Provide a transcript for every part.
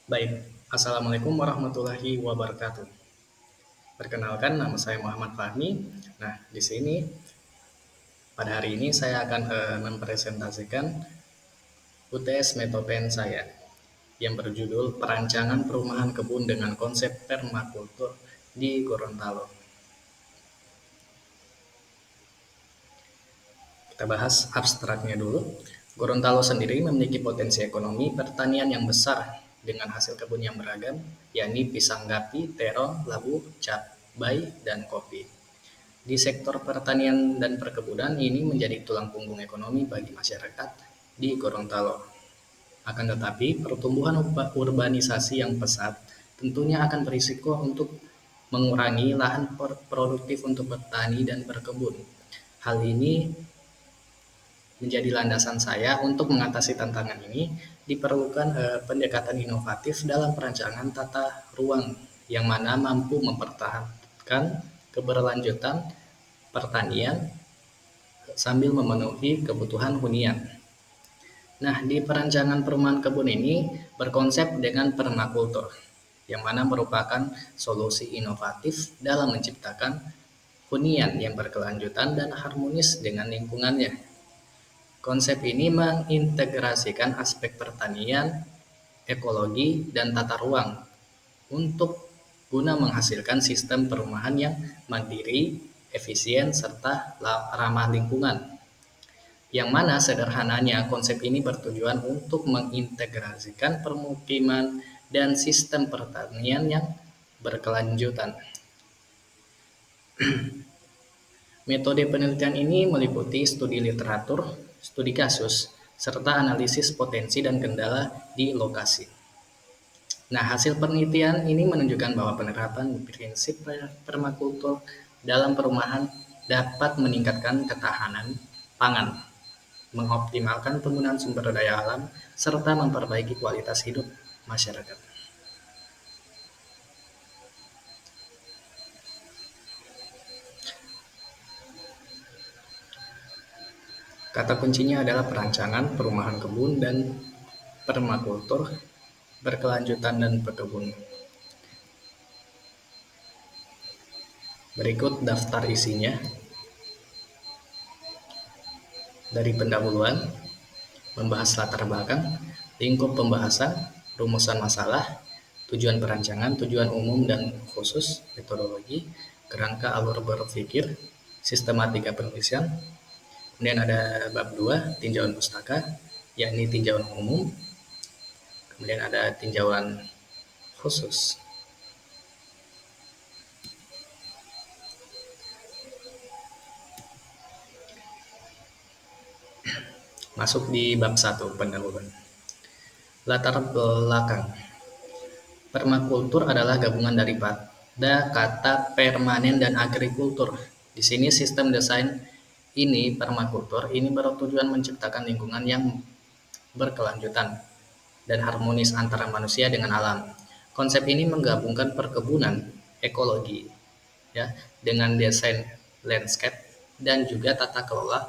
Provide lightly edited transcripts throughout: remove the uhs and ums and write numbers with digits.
Baik, Assalamualaikum warahmatullahi wabarakatuh. Perkenalkan, nama saya Muhammad Fahmi. Nah, di sini pada hari ini saya akan mempresentasikan UTS Metopen saya yang berjudul Perancangan Perumahan Kebun dengan Konsep Permakultur di Gorontalo. Kita bahas abstraknya dulu. Gorontalo sendiri memiliki potensi ekonomi pertanian yang besar dengan hasil kebun yang beragam, yakni pisang gapi, terong, labu, cabai, dan kopi. Di sektor pertanian dan perkebunan ini menjadi tulang punggung ekonomi bagi masyarakat di Gorontalo. Akan tetapi, pertumbuhan urbanisasi yang pesat tentunya akan berisiko untuk mengurangi lahan produktif untuk bertani dan berkebun. Hal ini menjadi landasan saya untuk mengatasi tantangan ini. Diperlukan pendekatan inovatif dalam perancangan tata ruang yang mana mampu mempertahankan keberlanjutan pertanian sambil memenuhi kebutuhan hunian. Nah, di perancangan perumahan kebun ini berkonsep dengan permakultur, yang mana merupakan solusi inovatif dalam menciptakan hunian yang berkelanjutan dan harmonis dengan lingkungannya. Konsep ini mengintegrasikan aspek pertanian, ekologi, dan tata ruang untuk guna menghasilkan sistem perumahan yang mandiri, efisien, serta ramah lingkungan. Yang mana sederhananya konsep ini bertujuan untuk mengintegrasikan permukiman dan sistem pertanian yang berkelanjutan. Metode penelitian ini meliputi studi literatur, studi kasus, serta analisis potensi dan kendala di lokasi. Nah, hasil penelitian ini menunjukkan bahwa penerapan prinsip permakultur dalam perumahan dapat meningkatkan ketahanan pangan, mengoptimalkan penggunaan sumber daya alam, serta memperbaiki kualitas hidup masyarakat. Kata kuncinya adalah perancangan, perumahan kebun, dan permakultur, berkelanjutan dan berkebun. Berikut daftar isinya. Dari pendahuluan, membahas latar belakang, lingkup pembahasan, rumusan masalah, tujuan perancangan, tujuan umum dan khusus, metodologi, kerangka alur berpikir, sistematika penulisan. Kemudian ada bab 2, tinjauan pustaka, yakni tinjauan umum. Kemudian ada tinjauan khusus. Masuk di bab 1, pendahuluan. Latar belakang. Permakultur adalah gabungan daripada kata permanen dan agrikultur. Di sini sistem desain ini, permakultur ini bertujuan menciptakan lingkungan yang berkelanjutan dan harmonis antara manusia dengan alam. Konsep ini menggabungkan perkebunan, ekologi, ya, dengan desain landscape dan juga tata kelola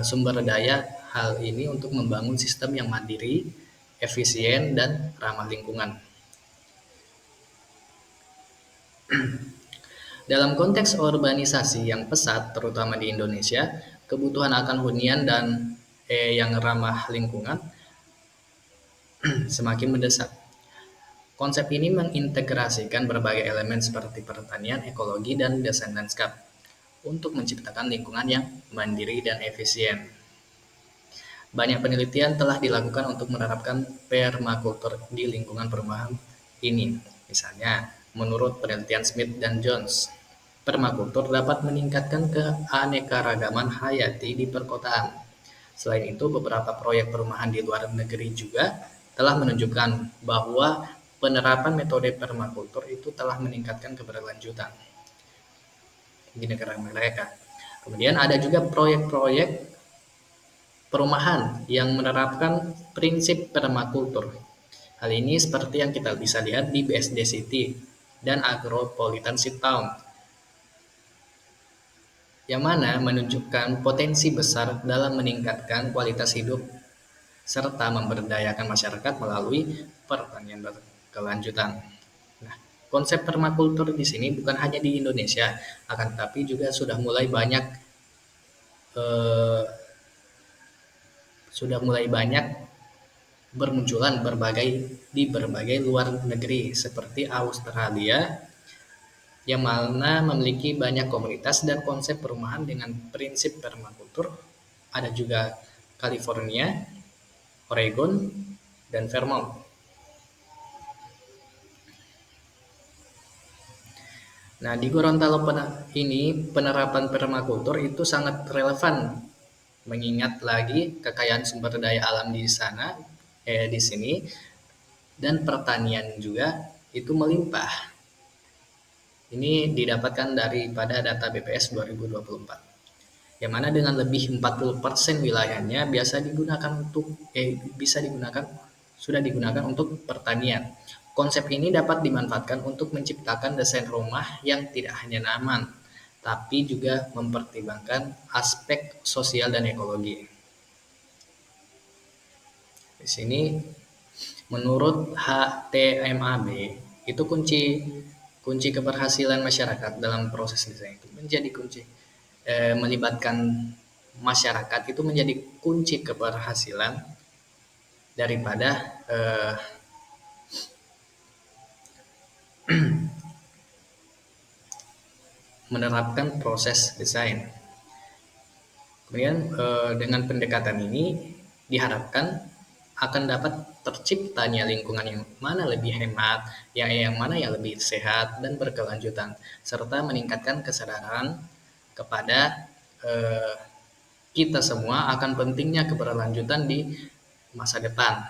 sumber daya. Hal ini untuk membangun sistem yang mandiri, efisien, dan ramah lingkungan. Dalam konteks urbanisasi yang pesat, terutama di Indonesia, kebutuhan akan hunian dan yang ramah lingkungan semakin mendesak. Konsep ini mengintegrasikan berbagai elemen seperti pertanian, ekologi, dan desain lanskap untuk menciptakan lingkungan yang mandiri dan efisien. Banyak penelitian telah dilakukan untuk menerapkan permakultur di lingkungan perumahan ini. Misalnya, menurut penelitian Smith dan Jones, permakultur dapat meningkatkan keanekaragaman hayati di perkotaan. Selain itu, beberapa proyek perumahan di luar negeri juga telah menunjukkan bahwa penerapan metode permakultur itu telah meningkatkan keberlanjutan di negara mereka. Kemudian ada juga proyek-proyek perumahan yang menerapkan prinsip permakultur. Hal ini seperti yang kita bisa lihat di BSD City dan Agropolitan Seed Town, yang mana menunjukkan potensi besar dalam meningkatkan kualitas hidup serta memberdayakan masyarakat melalui pertanian berkelanjutan. Nah, konsep permakultur di sini bukan hanya di Indonesia, akan tetapi juga eh, sudah mulai banyak bermunculan di berbagai luar negeri seperti Australia yang mana memiliki banyak komunitas dan konsep perumahan dengan prinsip permakultur. Ada juga California, Oregon, dan Vermont. Nah, di Gorontalo ini penerapan permakultur itu sangat relevan mengingat lagi kekayaan sumber daya alam di sana, di sini, dan pertanian juga itu melimpah. Ini didapatkan daripada data BPS 2024. Yang mana dengan lebih 40% wilayahnya bisa digunakan sudah digunakan untuk pertanian. Konsep ini dapat dimanfaatkan untuk menciptakan desain rumah yang tidak hanya nyaman, tapi juga mempertimbangkan aspek sosial dan ekologi. Di sini menurut HTMAB itu kunci kunci keberhasilan masyarakat dalam proses desain itu menjadi kunci melibatkan masyarakat itu menjadi kunci keberhasilan daripada menerapkan proses desain. Kemudian dengan pendekatan ini diharapkan akan dapat terciptanya lingkungan yang mana lebih hemat, yang mana yang lebih sehat dan berkelanjutan, serta meningkatkan kesadaran kepada eh, kita semua akan pentingnya keberlanjutan di masa depan.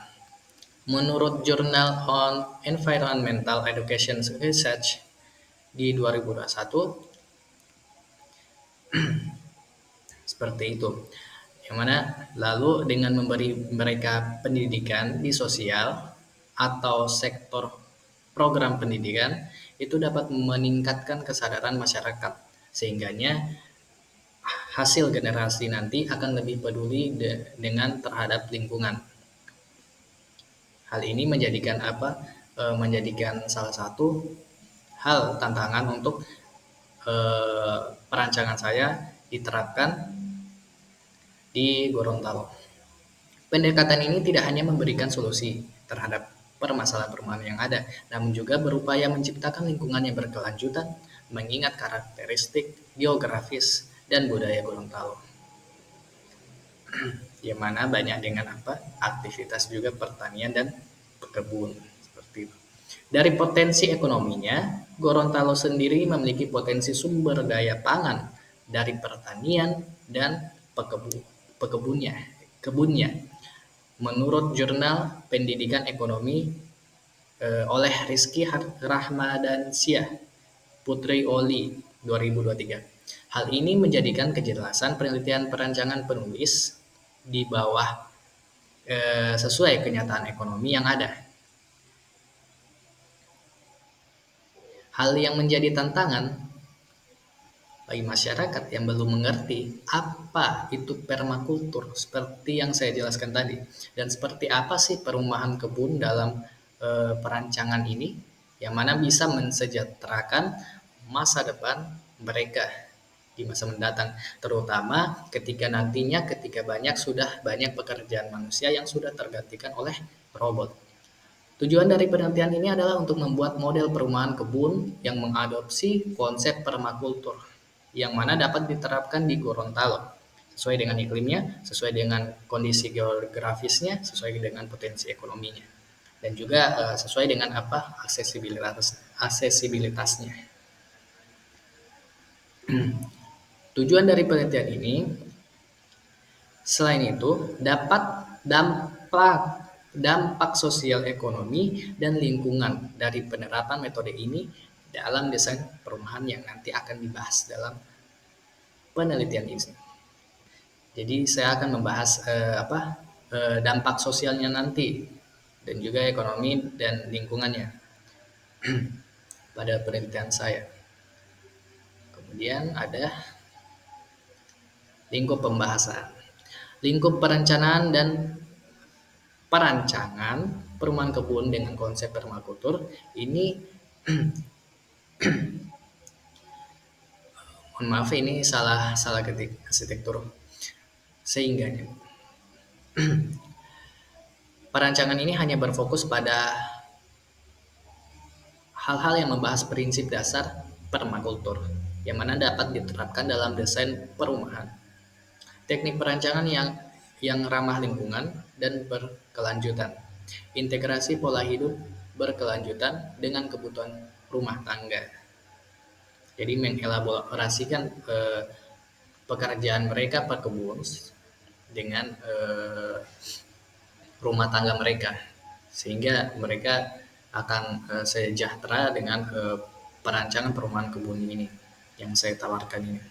Menurut Journal on Environmental Education Research di 2021, seperti itu. Yang mana lalu dengan memberi mereka pendidikan di sosial atau sektor program pendidikan itu dapat meningkatkan kesadaran masyarakat sehingganya hasil generasi nanti akan lebih peduli dengan terhadap lingkungan. Hal ini menjadikan salah satu hal tantangan untuk perancangan saya diterapkan di Gorontalo. Pendekatan ini tidak hanya memberikan solusi terhadap permasalahan-permasalahan yang ada, namun juga berupaya menciptakan lingkungan yang berkelanjutan, mengingat karakteristik geografis dan budaya Gorontalo, yang mana banyak dengan aktivitas juga pertanian dan berkebun seperti itu. Dari potensi ekonominya, Gorontalo sendiri memiliki potensi sumber daya pangan dari pertanian dan kebunnya. Menurut Jurnal Pendidikan Ekonomi oleh Rizky Rahmadansyah Putri Oli 2023. Hal ini menjadikan kejelasan penelitian perancangan penulis di bawah sesuai kenyataan ekonomi yang ada. Hal yang menjadi tantangan bagi masyarakat yang belum mengerti apa itu permakultur seperti yang saya jelaskan tadi dan seperti apa sih perumahan kebun dalam perancangan ini yang mana bisa mensejahterakan masa depan mereka di masa mendatang, terutama ketika sudah banyak pekerjaan manusia yang sudah tergantikan oleh robot. Tujuan dari penelitian ini adalah untuk membuat model perumahan kebun yang mengadopsi konsep permakultur yang mana dapat diterapkan di Gorontalo sesuai dengan iklimnya, sesuai dengan kondisi geografisnya, sesuai dengan potensi ekonominya, dan juga sesuai dengan aksesibilitasnya. Tujuan dari penelitian ini selain itu dapat dampak sosial ekonomi dan lingkungan dari penerapan metode ini dalam desain perumahan yang nanti akan dibahas dalam penelitian ini. Jadi saya akan membahas dampak sosialnya nanti dan juga ekonomi dan lingkungannya pada penelitian saya. Kemudian ada lingkup pembahasan, lingkup perencanaan dan perancangan perumahan kebun dengan konsep permakultur ini, mohon maaf ini salah salah ketik arsitektur, sehingga perancangan ini hanya berfokus pada hal-hal yang membahas prinsip dasar permakultur yang mana dapat diterapkan dalam desain perumahan. Teknik perancangan yang ramah lingkungan dan berkelanjutan. Integrasi pola hidup berkelanjutan dengan kebutuhan rumah tangga. Jadi mengelaborasikan pekerjaan mereka perkebun dengan rumah tangga mereka, sehingga mereka akan sejahtera dengan perancangan perumahan kebun ini yang saya tawarkan ini.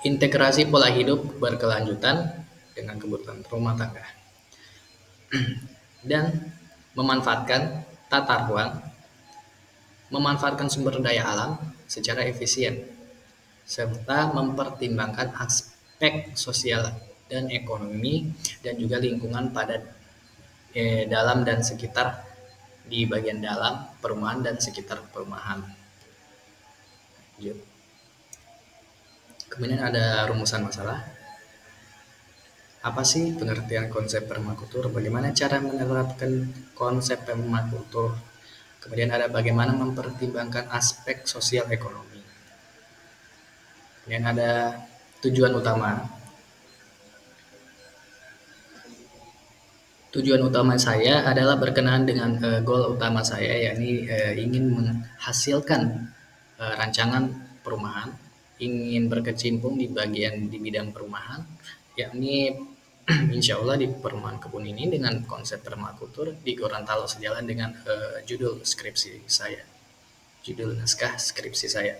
Integrasi pola hidup berkelanjutan dengan kebutuhan rumah tangga dan memanfaatkan tata ruang, memanfaatkan sumber daya alam secara efisien serta mempertimbangkan aspek sosial dan ekonomi dan juga lingkungan pada dalam dan sekitar di bagian dalam perumahan dan sekitar perumahan. Kemudian ada rumusan masalah. Apa sih pengertian konsep permakultur? Bagaimana cara menerapkan konsep permakultur? Kemudian ada bagaimana mempertimbangkan aspek sosial ekonomi. Kemudian ada tujuan utama. Tujuan utama saya adalah berkenaan dengan goal utama saya, yakni ingin menghasilkan rancangan perumahan, ingin berkecimpung di bidang perumahan, yakni insya Allah di perumahan kebun ini dengan konsep permakultur di Gorontalo sejalan dengan judul skripsi saya, judul naskah skripsi saya.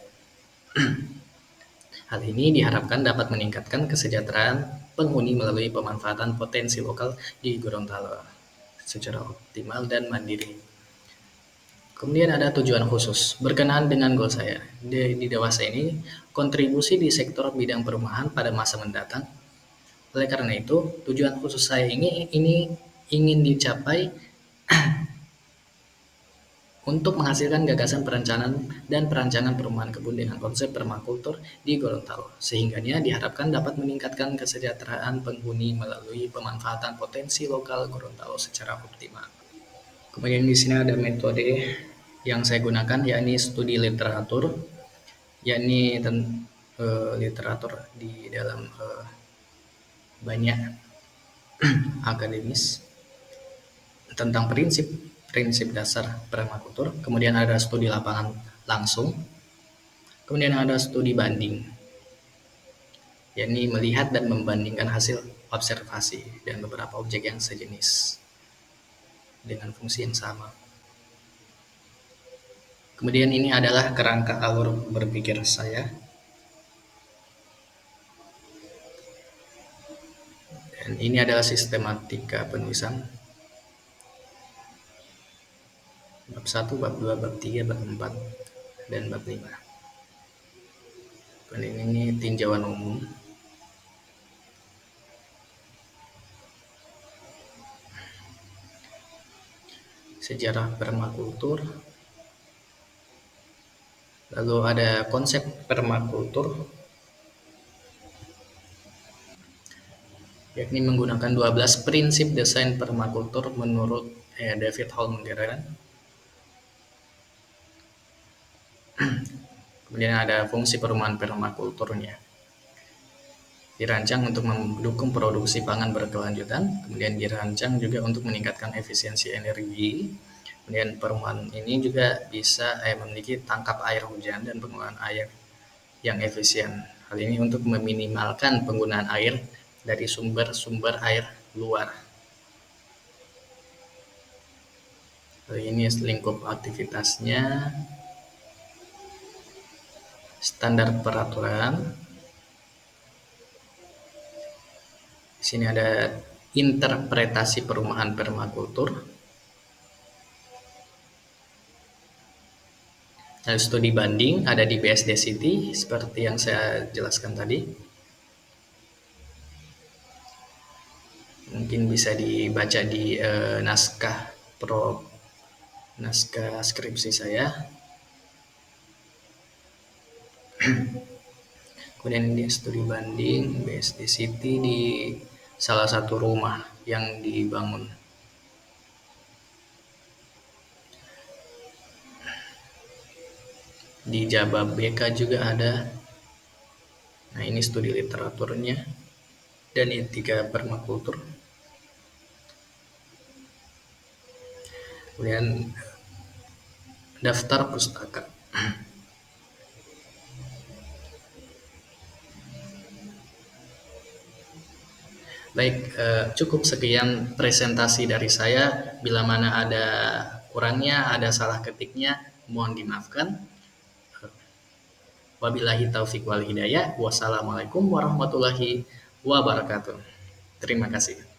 Hal ini diharapkan dapat meningkatkan kesejahteraan penghuni melalui pemanfaatan potensi lokal di Gorontalo secara optimal dan mandiri. Kemudian ada tujuan khusus. Berkenaan dengan goal saya, di dewasa ini, kontribusi di sektor bidang perumahan pada masa mendatang. Oleh karena itu, tujuan khusus saya ini ingin dicapai untuk menghasilkan gagasan perencanaan dan perancangan perumahan kebun dengan konsep permakultur di Gorontalo, sehingganya diharapkan dapat meningkatkan kesejahteraan penghuni melalui pemanfaatan potensi lokal Gorontalo secara optimal. Kemudian di sini ada metode yang saya gunakan, yakni studi literatur, yakni literatur di dalam banyak akademis tentang prinsip dasar permakultur. Kemudian ada studi lapangan langsung, kemudian ada studi banding, yakni melihat dan membandingkan hasil observasi dan beberapa objek yang sejenis dengan fungsi yang sama. Kemudian ini adalah kerangka alur berpikir saya, dan ini adalah sistematika penulisan bab 1, bab 2, bab 3, bab 4, dan bab 5. Dan ini tinjauan umum. Sejarah permakultur. Lalu ada konsep permakultur, yakni menggunakan 12 prinsip desain permakultur menurut David Holmgren. Kemudian ada fungsi perumahan permakulturnya. Dirancang untuk mendukung produksi pangan berkelanjutan, kemudian dirancang juga untuk meningkatkan efisiensi energi. Kemudian perumahan ini juga bisa memiliki tangkap air hujan dan pengelolaan air yang efisien. Hal ini untuk meminimalkan penggunaan air dari sumber-sumber air luar. Ini lingkup aktivitasnya, standar peraturan. Di sini ada interpretasi perumahan permakultur. Ada studi banding, ada di BSD City seperti yang saya jelaskan tadi. Mungkin bisa dibaca di naskah skripsi saya. Kemudian ini studi banding BSD City di salah satu rumah yang dibangun. Di Jababeka juga ada. Nah, ini studi literaturnya dan etika permakultur. Kemudian daftar pustaka. Baik, cukup sekian presentasi dari saya. Bila mana ada kurangnya, ada salah ketiknya, mohon dimaafkan. Wabillahi taufiq wal hidayah. Wassalamualaikum warahmatullahi wabarakatuh. Terima kasih.